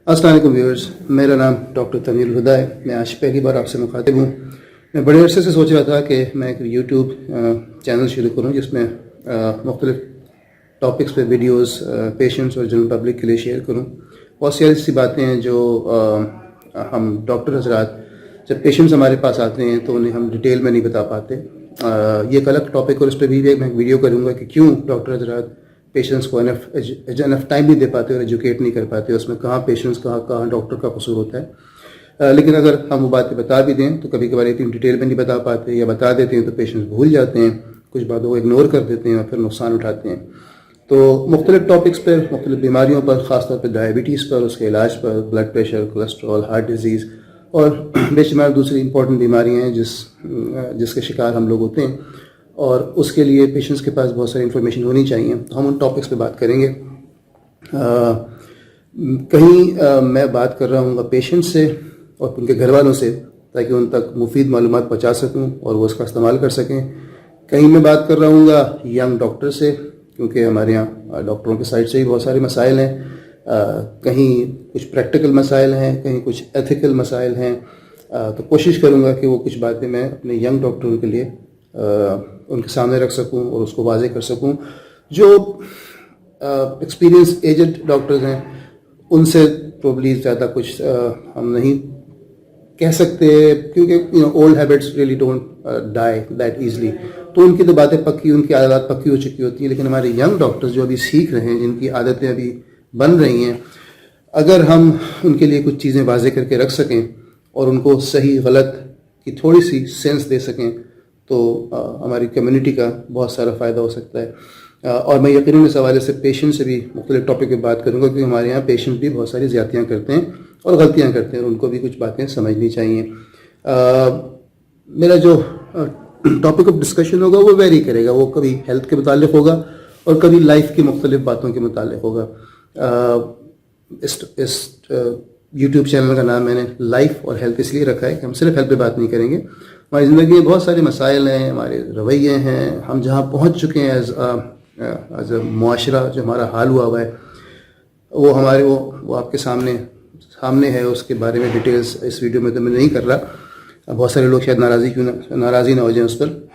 अस्सलाम वालेकुम व्यूअर्स, मेरा नाम डॉक्टर तनवीर हुदा है। मैं आज पहली बार आपसे मुखातिब हूँ। मैं बड़े अरसे से सोच रहा था कि मैं एक यूट्यूब चैनल शुरू करूँ जिसमें मुख्तलिफ टॉपिक्स पे वीडियोस पेशेंट्स और जनरल पब्लिक के लिए शेयर करूँ। बहुत सी ऐसी बातें हैं जो हम डॉक्टर हजरात जब पेशेंट्स हमारे पास आते हैं तो उन्हें हम डिटेल में नहीं बता पाते। ये एक अलग टॉपिक और इस पर भी मैं एक वीडियो करूँगा कि क्यों डॉक्टर हजरात पेशेंट्स को इनफ टाइम नहीं दे पाते और एजुकेट नहीं कर पाते, उसमें कहाँ पेशेंट्स कहाँ डॉक्टर का कसूर होता है। लेकिन अगर हम वो बातें बता भी दें तो कभी कभार इतनी डिटेल में नहीं बता पाते, या बता देते हैं तो पेशेंट्स भूल जाते हैं, कुछ बातों को इग्नोर कर देते हैं और फिर नुकसान उठाते हैं। तो मुख्तलिफ टॉपिक्स पर, मुख्तलिफ बीमारियों पर, ख़ासतौर पर डायबिटीज़ पर, उसके इलाज पर, blood pressure, cholesterol, heart disease और बेशुमार दूसरी इंपॉर्टेंट बीमारियाँ हैं जिसके शिकार हम लोग होते हैं, और उसके लिए पेशेंट्स के पास बहुत सारी इन्फॉर्मेशन होनी चाहिए। तो हम उन टॉपिक्स पे बात करेंगे। मैं बात कर रहा हूँ पेशेंट से और उनके घर वालों से, ताकि उन तक मुफीद मालूमात पहुँचा सकूँ और वो उसका इस्तेमाल कर सकें। कहीं मैं बात कर रहा हूँ यंग डॉक्टर से, क्योंकि हमारे यहाँ डॉक्टरों के साइड से ही बहुत सारे मसाइल हैं। कहीं कुछ प्रैक्टिकल मसाइल हैं, कहीं कुछ एथिकल मसाइल हैं। तो कोशिश करूँगा कि वो कुछ बातें मैं अपने यंग डॉक्टरों के लिए उनके सामने रख सकूं और उसको वाज़े कर सकूं। जो एक्सपीरियंस एजेड डॉक्टर्स हैं उनसे प्रोबली ज़्यादा कुछ हम नहीं कह सकते, क्योंकि old habits really don't die that easily. तो उनकी तो बातें पक्की, उनकी आदत पक्की हो चुकी होती है। लेकिन हमारे यंग डॉक्टर्स जो अभी सीख रहे हैं, जिनकी आदतें अभी बन रही हैं, अगर हम उनके लिए कुछ चीज़ें वाज़े करके रख सकें और उनको सही गलत की थोड़ी सी सेंस दे सकें तो हमारी कम्युनिटी का बहुत सारा फ़ायदा हो सकता है। और मैं यकीनन इस हवाले से पेशेंट से भी मुख्तलिफ टॉपिक पे बात करूँगा, क्योंकि हमारे यहाँ पेशेंट भी बहुत सारी ज़्यादतियाँ करते हैं और गलतियाँ करते हैं, और उनको भी कुछ बातें समझनी चाहिए। मेरा जो टॉपिक ऑफ डिस्कशन होगा वो वेरी करेगा, वो कभी हेल्थ के मुतालिक होगा और कभी लाइफ की मुख्तलिफ बातों के मुतालिक होगा। इस यूट्यूब चैनल का नाम मैंने लाइफ और हेल्थ इसलिए रखा है कि हम सिर्फ हेल्थ पे बात नहीं करेंगे। हमारी ज़िंदगी में बहुत सारे मसाइल हैं, हमारे रवैये हैं, हम जहाँ पहुँच चुके हैं एज अ मुआशरा, जो हमारा हाल हुआ है वो हमारे वो आपके सामने है। उसके बारे में डिटेल्स इस वीडियो में तो मैं नहीं कर रहा। बहुत सारे लोग शायद नाराज़ी ना हो जाए उस पर।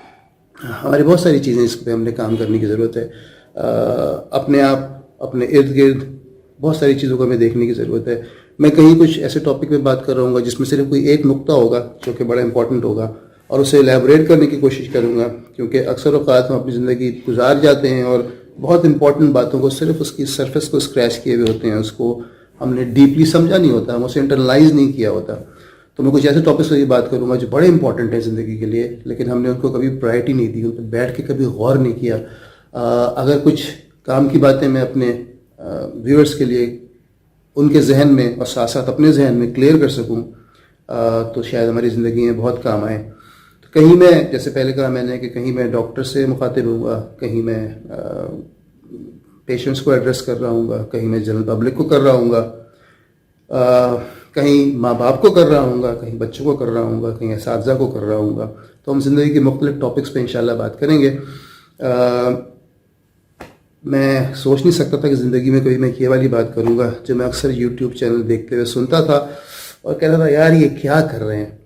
हमारी बहुत सारी चीज़ें इस पर हमने काम करने की ज़रूरत है। अपने आप, अपने इर्द गिर्द बहुत सारी चीज़ों को हमें देखने की ज़रूरत है। मैं कहीं कुछ ऐसे टॉपिक पे बात कर रहा हूँ जिसमें सिर्फ कोई एक नुक्ता होगा जो कि बड़ा इंपॉर्टेंट होगा, और उसे एलैबोरेट करने की कोशिश करूँगा, क्योंकि अक्सर औक़ात हम अपनी ज़िंदगी गुजार जाते हैं और बहुत इंपॉर्टेंट बातों को सिर्फ उसकी सरफेस को स्क्रैच किए हुए होते हैं, उसको हमने डीपली समझा नहीं होता, हम उसे इंटरलाइज नहीं किया होता। तो मैं कुछ ऐसे टॉपिक्स पर बात करूँगा जो बड़े इंपॉर्टेंट हैं ज़िंदगी के लिए, लेकिन हमने उनको कभी प्रायोरिटी नहीं दी, उन पर बैठ के कभी गौर नहीं किया। अगर कुछ काम की बातें मैं अपने व्यूअर्स के लिए उनके जहन में और साथ साथ अपने जहन में क्लियर कर सकूं तो शायद हमारी ज़िंदगी में बहुत काम आए। तो कहीं मैं, जैसे पहले कहा मैंने कि कहीं मैं डॉक्टर से मुखातिब हूँगा, कहीं मैं पेशेंट्स को एड्रेस कर रहा हूँगा, कहीं मैं जनरल पब्लिक को कर रहा हूँगा, कहीं माँ बाप को कर रहा हूँगा, कहीं बच्चों को कर रहा हूँगा, कहीं असातिज़ा को कर रहा हूँगा। तो हम ज़िंदगी के मुख्तलिफ टॉपिक्स पे इंशाल्लाह बात करेंगे। मैं सोच नहीं सकता था कि ज़िंदगी में कभी मैं ये वाली बात करूँगा जो मैं अक्सर यूट्यूब चैनल देखते हुए सुनता था और कहता था यार ये क्या कर रहे हैं,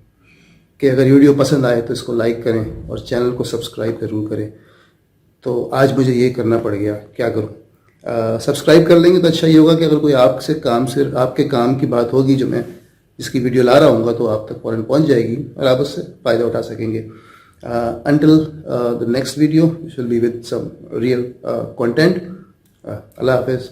कि अगर वीडियो पसंद आए तो इसको लाइक करें और चैनल को सब्सक्राइब ज़रूर करें। तो आज मुझे ये करना पड़ गया, क्या करूँ। सब्सक्राइब कर लेंगे तो अच्छा ये होगा कि अगर कोई आपके काम की बात होगी जो मैं जिसकी वीडियो ला रहा हूँ तो आप तक फ़ौरन पहुँच जाएगी और आप उससे फ़ायदा उठा सकेंगे। Until the next video, which will be with some real content. Allah Hafiz.